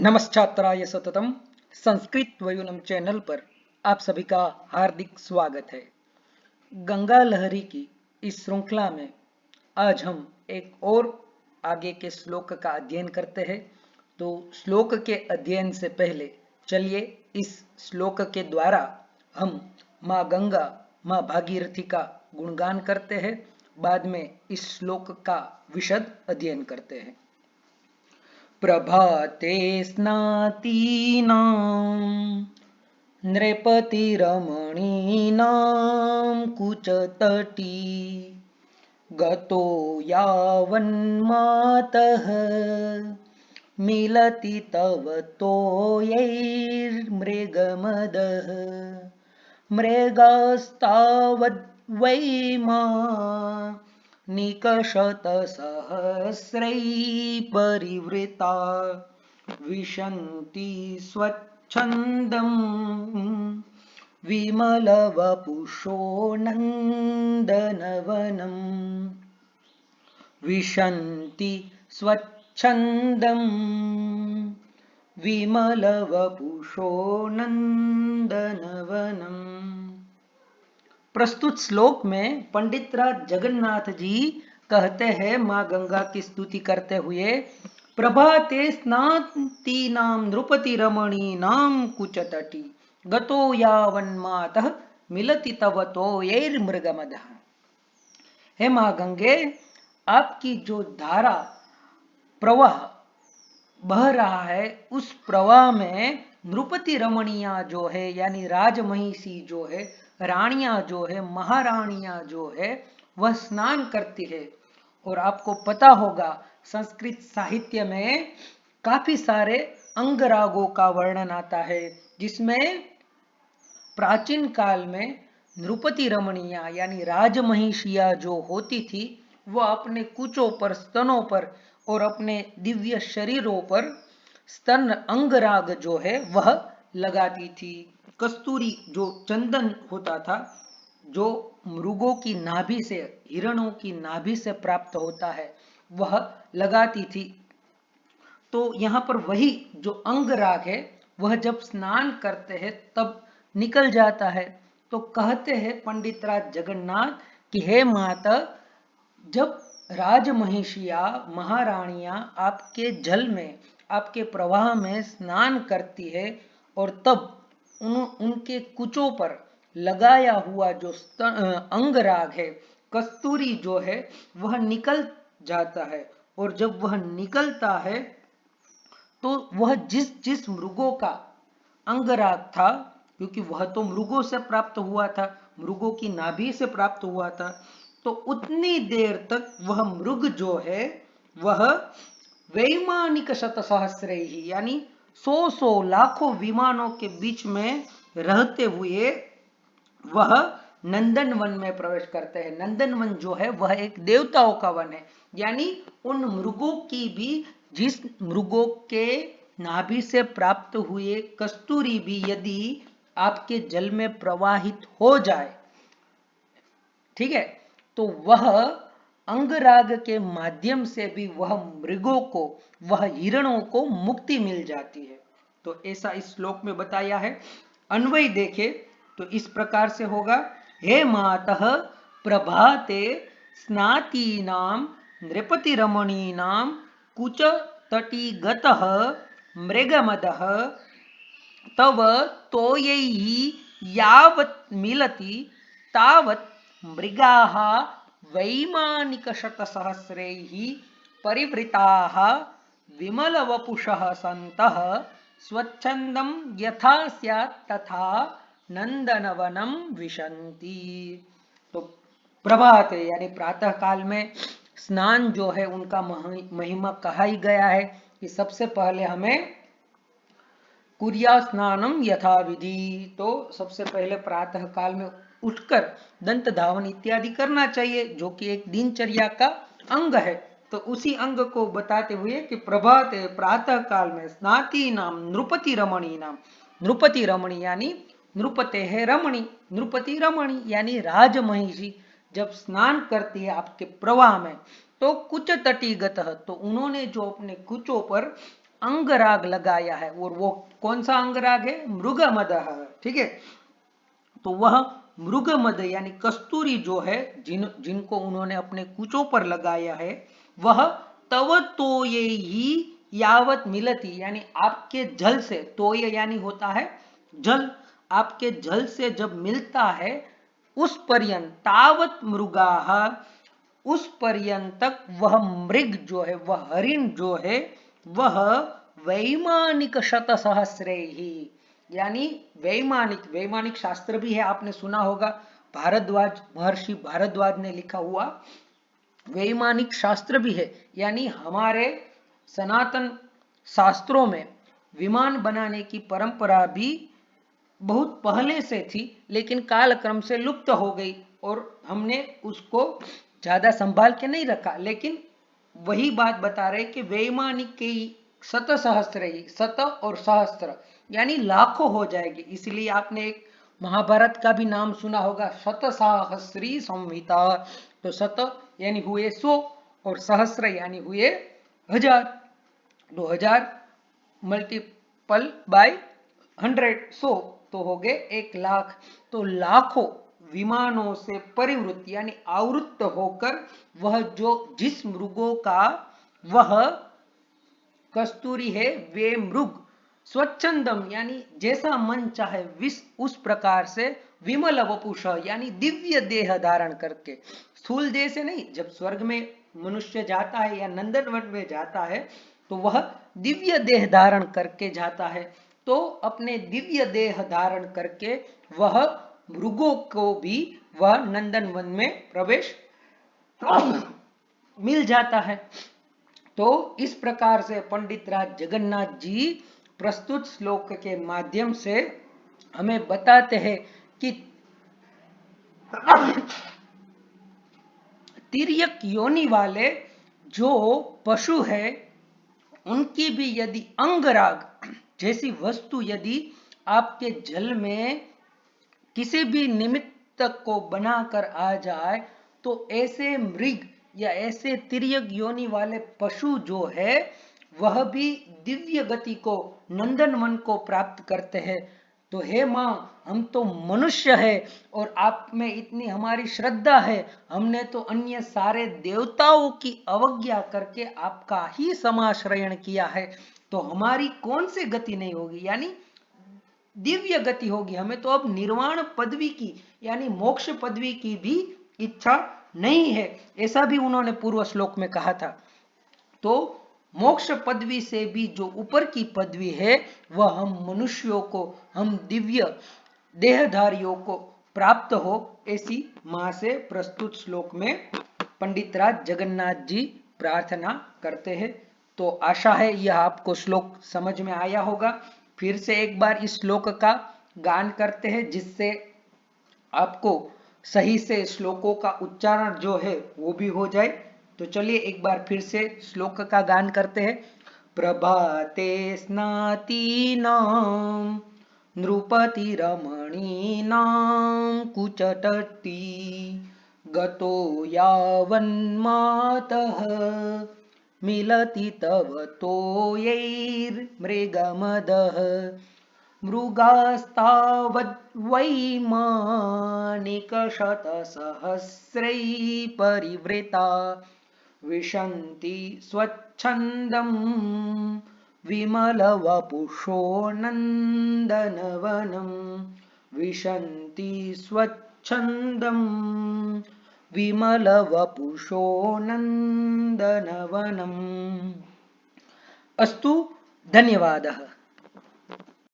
नमश्छात्राय सततम Sanskrit वयुनम channel पर आप सभी का हार्दिक स्वागत है। गंगा लहरी की इस श्रृंखला में आज हम एक और आगे के श्लोक का अध्ययन करते हैं। तो श्लोक के अध्ययन से पहले चलिए इस श्लोक के द्वारा हम माँ गंगा माँ भागीरथी का गुणगान करते हैं। बाद में इस श्लोक का विशद अध्ययन करते हैं। प्रभाते स्नातीनां नृपतिरमणीनां कुचतटी गतो यावन्मातः मिलति तव तोयैर्मृगमदः मृगास्तावद्वै मा निकषतसहस्रैः परिवृता विशन्ति स्वच्छन्दं विमलवपुषो नन्दनवनम् विशन्ति स्वच्छन्दं विमलवपुषो नन्दनवनम्। प्रस्तुत श्लोक में पंडित राज जगन्नाथ जी कहते हैं माँ गंगा की स्तुति करते हुए, प्रभाते स्नातीनां नृपति रमणीनां कुचतटी गतो यावन्मातः मिलति तव तोयैर्मृगमदः। हे माँ गंगे, आपकी जो धारा प्रवाह बह रहा है उस प्रवाह में नृपति रमणियां जो है यानी राजमहिषी जो है, रानियां जो है, महारानियां जो है वह स्नान करती है। और आपको पता होगा संस्कृत साहित्य में काफी सारे अंगरागों का वर्णन आता है, जिसमें प्राचीन काल में नृपति रमणियां यानी राजमहिषियां जो होती थी वह अपने कुचों पर, स्तनों पर और अपने दिव्य शरीरों पर स्तन अंगराग जो है वह लगाती थी। कस्तूरी जो चंदन होता था, जो मृगों की नाभि से, हिरणों की नाभि से प्राप्त होता है, वह लगाती थी। तो यहाँ पर वही जो अंगराग है वह जब स्नान करते हैं तब निकल जाता है। तो कहते हैं पंडित राज जगन्नाथ कि हे माता, जब राजमहिषिया महारानियां आपके जल में, आपके प्रवाह में स्नान करती है और तब उनके कुचों पर लगाया हुआ जो अंगराग है, कस्तूरी जो है वह निकल जाता है। और जब वह निकलता है तो वह जिस जिस मृगों का अंगराग था, क्योंकि वह तो मृगों से प्राप्त हुआ था, मृगों की नाभि से प्राप्त हुआ था, तो उतनी देर तक वह मृग जो है वह वैमानिक शत सहस्र ही यानी 100 लाखों विमानों के बीच में रहते हुए वह नंदन वन में प्रवेश करते हैं। नंदन वन जो है वह एक देवताओं का वन है, यानी उन मृगों की भी, जिस मृगों के नाभि से प्राप्त हुए कस्तूरी भी यदि आपके जल में प्रवाहित हो जाए, ठीक है, तो वह अंगराग के माध्यम से भी वह मृगों को, वह हिरणों को मुक्ति मिल जाती है। तो ऐसा इस श्लोक में बताया है। अन्वय देखे तो इस प्रकार से होगा, हे मातः प्रभाते स्नातीनां नृपतिरमणीनां कुच तटीगतः मृगमदः तव तोयैः यावत् मिलति तावत् मृगाः वैमानिकशतसहस्रैः परिवृताः विमलवपुषः सन्तः स्वच्छन्दं यथा स्यात् तथा नंदनवनम विशन्ति। तो प्रभात यानी प्रातः काल में स्नान जो है उनका महिमा कहा ही गया है कि सबसे पहले हमें कुर्या स्नानम यथा विधि, तो सबसे पहले प्रातः काल में उठकर दंत धावन इत्यादि करना चाहिए, जो कि एक दिनचर्या का अंग है। तो उसी अंग को बताते हुए कि प्रभात प्रातः काल में स्नाती नाम नृपति रमणी नाम, नृपति रमणी यानी नृपते है रमणी, नृपति रमणी यानी राजमहिषी जब स्नान करती है आपके प्रवाह में, तो कुच तटीगत, तो उन्होंने जो अपने कुचों पर अंगराग लगाया है, और वो कौन सा अंगराग है? मृगमदः, ठीक है। तो वह मृगमद यानी कस्तूरी जो है, जिनको उन्होंने अपने कुचों पर लगाया है, वह तव तोये ही यावत मिलती, यानी आपके जल से, तोय यानी होता है जल, आपके जल से जब मिलता है उस पर्यंत, तावत मृगाः, उस पर्यंत तक वह मृग जो है, वह हरिण जो है, वह वैमानिक शत सहस्रे ही, यानी वैमानिक शास्त्र भी है, आपने सुना होगा, भारद्वाज, महर्षि भारद्वाज ने लिखा हुआ वैमानिक शास्त्र भी है, यानी हमारे सनातन शास्त्रों में विमान बनाने की परंपरा भी बहुत पहले से थी, लेकिन कालक्रम से लुप्त हो गई और हमने उसको ज्यादा संभाल के नहीं रखा। लेकिन वही बात बता रहे कि वैमानिक के शत सहस्त्र ही, शत और सहस्त्र यानी लाखों हो जाएगी। इसलिए आपने एक महाभारत का भी नाम सुना होगा, शत सहस्री संहिता। तो शत यानी हुए 100 और सहस्त्र यानी हुए 1000, 2000 मल्टीपल बाय 100, 100 तो हो गए 1,00,000। तो लाखों विमानों से परिवृत्त यानी आवृत्त होकर वह जो जिस मृगों का वह कस्तूरी है, वे मृग स्वच्छंदम यानी जैसा मन चाहे उस प्रकार से, विमल वपुष यानी दिव्य देह धारण करके, स्थूल देह से नहीं, जब स्वर्ग में मनुष्य जाता है या नंदनवन में जाता है तो वह दिव्य देह धारण करके जाता है। तो अपने दिव्य देह धारण करके वह मृगों को भी वह नंदनवन में प्रवेश मिल जाता है। तो इस प्रकार से पंडित राज जगन्नाथ जी प्रस्तुत श्लोक के माध्यम से हमें बताते हैं कि तिर्यक योनि वाले जो पशु है, उनकी भी यदि अंगराग जैसी वस्तु यदि आपके जल में किसी भी निमित्त को बनाकर आ जाए, तो ऐसे मृग या ऐसे तिर्यक योनि वाले पशु जो है, वह भी दिव्य गति को, नंदनवन को प्राप्त करते हैं। तो हे माँ, हम तो मनुष्य है और आप में इतनी हमारी श्रद्धा है, हमने तो अन्य सारे देवताओं की अवज्ञा करके आपका ही समाश्रयण किया है, तो हमारी कौन सी गति नहीं होगी, यानी दिव्य गति होगी। हमें तो अब निर्वाण पदवी की यानी मोक्ष पदवी की भी इच्छा नहीं है, ऐसा भी उन्होंने पूर्व श्लोक में कहा था। तो मोक्ष पदवी से भी जो ऊपर की पदवी है, वह हम मनुष्यों को, हम दिव्य देहधारियों को प्राप्त हो, ऐसी मां से प्रस्तुत श्लोक में पंडित राज जगन्नाथ जी प्रार्थना करते हैं। तो आशा है यह आपको श्लोक समझ में आया होगा। फिर से एक बार इस श्लोक का गान करते हैं, जिससे आपको सही से श्लोकों का उच्चारण जो है वो भी हो जाए। तो चलिए एक बार फिर से श्लोक का गान करते हैं। प्रभाते स्नातीनां नृपति रमणीनां कुचटति गतो यावन्मातः मिलति तव तोयैर्मृगमदः मृगास्तावद्वैमानिकशतसहस्रैः परिवृता विशन्ति स्वच्छन्दं विमलवपुषो नन्दनवनं विशन्ति स्वच्छन्दं विमलवपुषो नन्दनवनम्। अस्तु, धन्यवादः।